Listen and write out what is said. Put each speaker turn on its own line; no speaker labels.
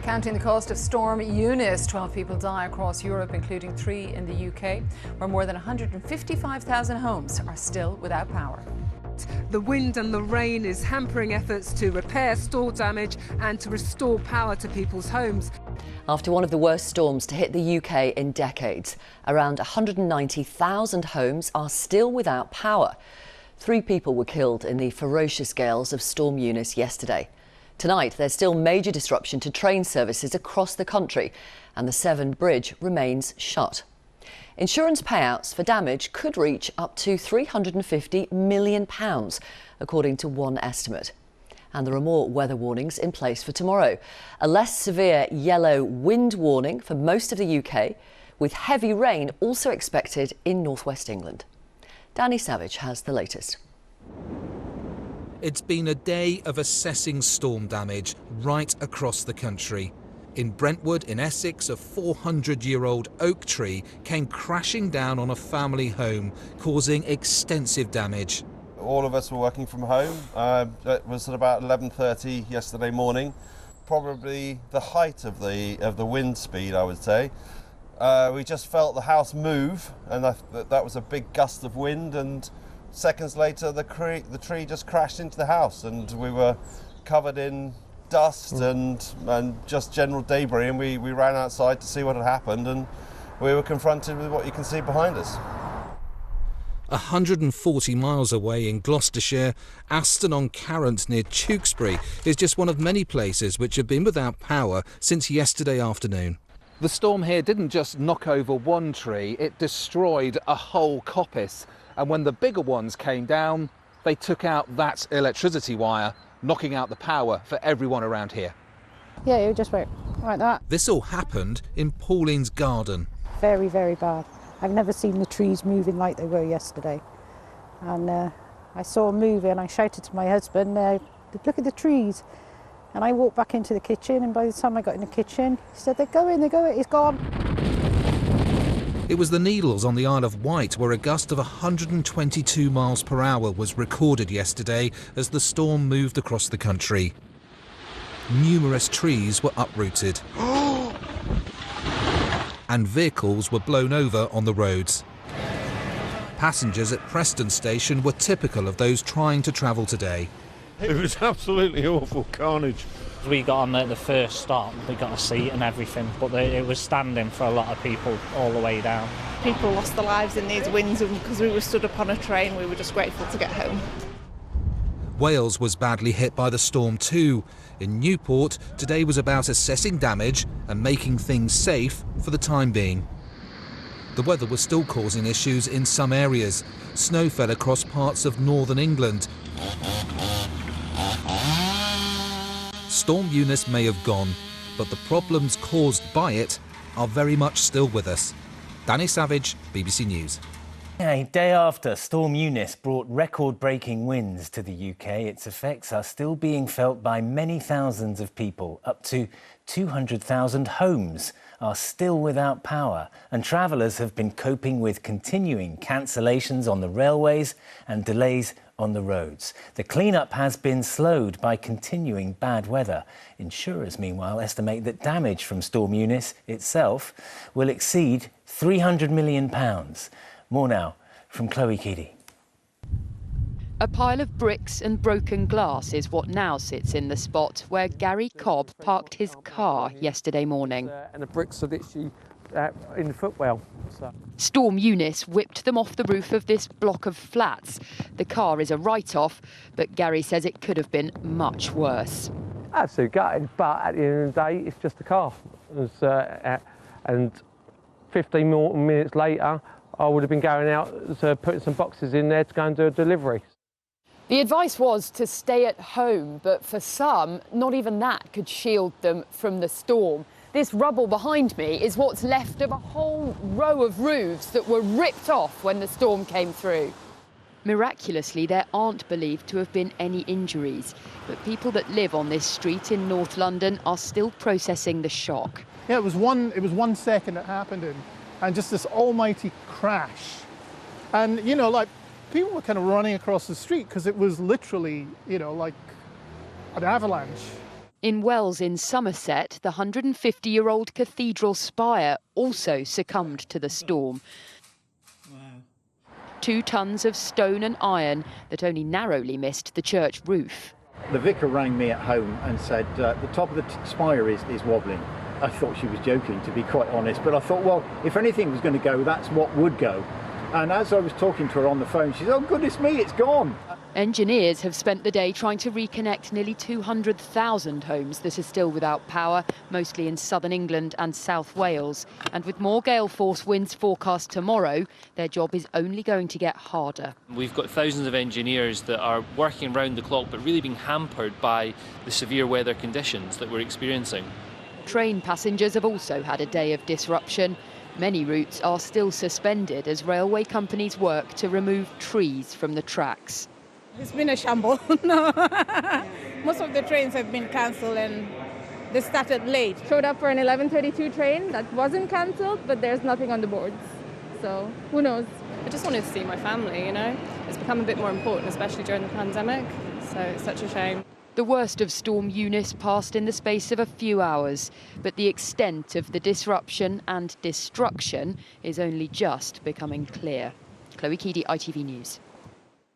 Counting the cost of Storm Eunice, 12 people die across Europe, including 3 in the UK, where more than 155,000 homes are still without power.
The wind and the rain is hampering efforts to repair store damage and to restore power to people's homes.
After one of the worst storms to hit the UK in decades, around 190,000 homes are still without power. 3 people were killed in the ferocious gales of Storm Eunice yesterday. Tonight, there's still major disruption to train services across the country, and the Severn Bridge remains shut. Insurance payouts for damage could reach up to £350 million, according to one estimate. And there are more weather warnings in place for tomorrow. A less severe yellow wind warning for most of the UK, with heavy rain also expected in northwest England. Danny Savage has the latest.
It's been a day of assessing storm damage right across the country. In Brentwood, in Essex, a 400-year-old oak tree came crashing down on a family home, causing extensive damage.
All of us were working from home. It was at about 11:30 yesterday morning, probably the height of the wind speed, I would say. We just felt the house move, and that was a big gust of wind, and seconds later the tree just crashed into the house, and we were covered in dust and just general debris, and we ran outside to see what had happened, and we were confronted with what you can see behind us.
140 miles away in Gloucestershire, Aston-on-Carent near Tewkesbury is just one of many places which have been without power since yesterday afternoon.
The storm here didn't just knock over one tree, it destroyed a whole coppice. And when the bigger ones came down, they took out that electricity wire, knocking out the power for everyone around here.
Yeah, it just went like that.
This all happened in Pauline's garden.
Very, very bad. I've never seen the trees moving like they were yesterday. And I saw them moving and I shouted to my husband, look at the trees. And I walked back into the kitchen, and by the time I got in the kitchen, he said, they're going, it's gone.
It was the Needles on the Isle of Wight where a gust of 122 miles per hour was recorded yesterday as the storm moved across the country. Numerous trees were uprooted and vehicles were blown over on the roads. Passengers at Preston Station were typical of those trying to travel today.
It was absolutely awful carnage.
We got on at the first stop, we got a seat and everything, but it was standing for a lot of people all the way down.
People lost their lives in these winds, and because we were stood up on a train, we were just grateful to get home.
Wales was badly hit by the storm too. In Newport, today was about assessing damage and making things safe for the time being. The weather was still causing issues in some areas. Snow fell across parts of northern England. Storm Eunice may have gone, but the problems caused by it are very much still with us. Danny Savage, BBC News.
A day after Storm Eunice brought record-breaking winds to the UK, its effects are still being felt by many thousands of people. Up to 200,000 homes are still without power, and travellers have been coping with continuing cancellations on the railways and delays on the roads. The clean-up has been slowed by continuing bad weather. Insurers, meanwhile, estimate that damage from Storm Eunice itself will exceed £300 million. More now from Chloe Keedy.
A pile of bricks and broken glass is what now sits in the spot where Gary Cobb parked his car yesterday morning.
And the bricks are literally in the footwell.
Storm Eunice whipped them off the roof of this block of flats. The car is a write-off, but Gary says it could have been much worse.
Absolutely gutted, but at the end of the day, it's just a car. And 15 more minutes later, I would have been going out to put some boxes in there to go and do a delivery.
The advice was to stay at home, but for some, not even that could shield them from the storm. This rubble behind me is what's left of a whole row of roofs that were ripped off when the storm came through. Miraculously, there aren't believed to have been any injuries, but people that live on this street in North London are still processing the shock.
Yeah, it was 1 second it happened in, and just this almighty crash. And, you know, like, people were kind of running across the street because it was literally, you know, like an avalanche.
In Wells in Somerset, the 150-year-old cathedral spire also succumbed to the storm. 2 tons of stone and iron that only narrowly missed the church roof.
The vicar rang me at home and said the top of the spire is wobbling. I thought she was joking, to be quite honest, but I thought, well, if anything was going to go, that's what would go. And as I was talking to her on the phone, she said, oh, goodness me, it's gone.
Engineers have spent the day trying to reconnect nearly 200,000 homes that are still without power, mostly in southern England and South Wales. And with more gale force winds forecast tomorrow, their job is only going to get harder.
We've got thousands of engineers that are working round the clock, but really being hampered by the severe weather conditions that we're experiencing.
Train passengers have also had a day of disruption. Many routes are still suspended as railway companies work to remove trees from the tracks.
It's been a shambles. No. Most of the trains have been cancelled and they started late.
Showed up for an 11:32 train that wasn't cancelled, but there's nothing on the boards. So who knows?
I just wanted to see my family, you know. It's become a bit more important, especially during the pandemic. So it's such a shame.
The worst of Storm Eunice passed in the space of a few hours, but the extent of the disruption and destruction is only just becoming clear. Chloe Keedy, ITV News.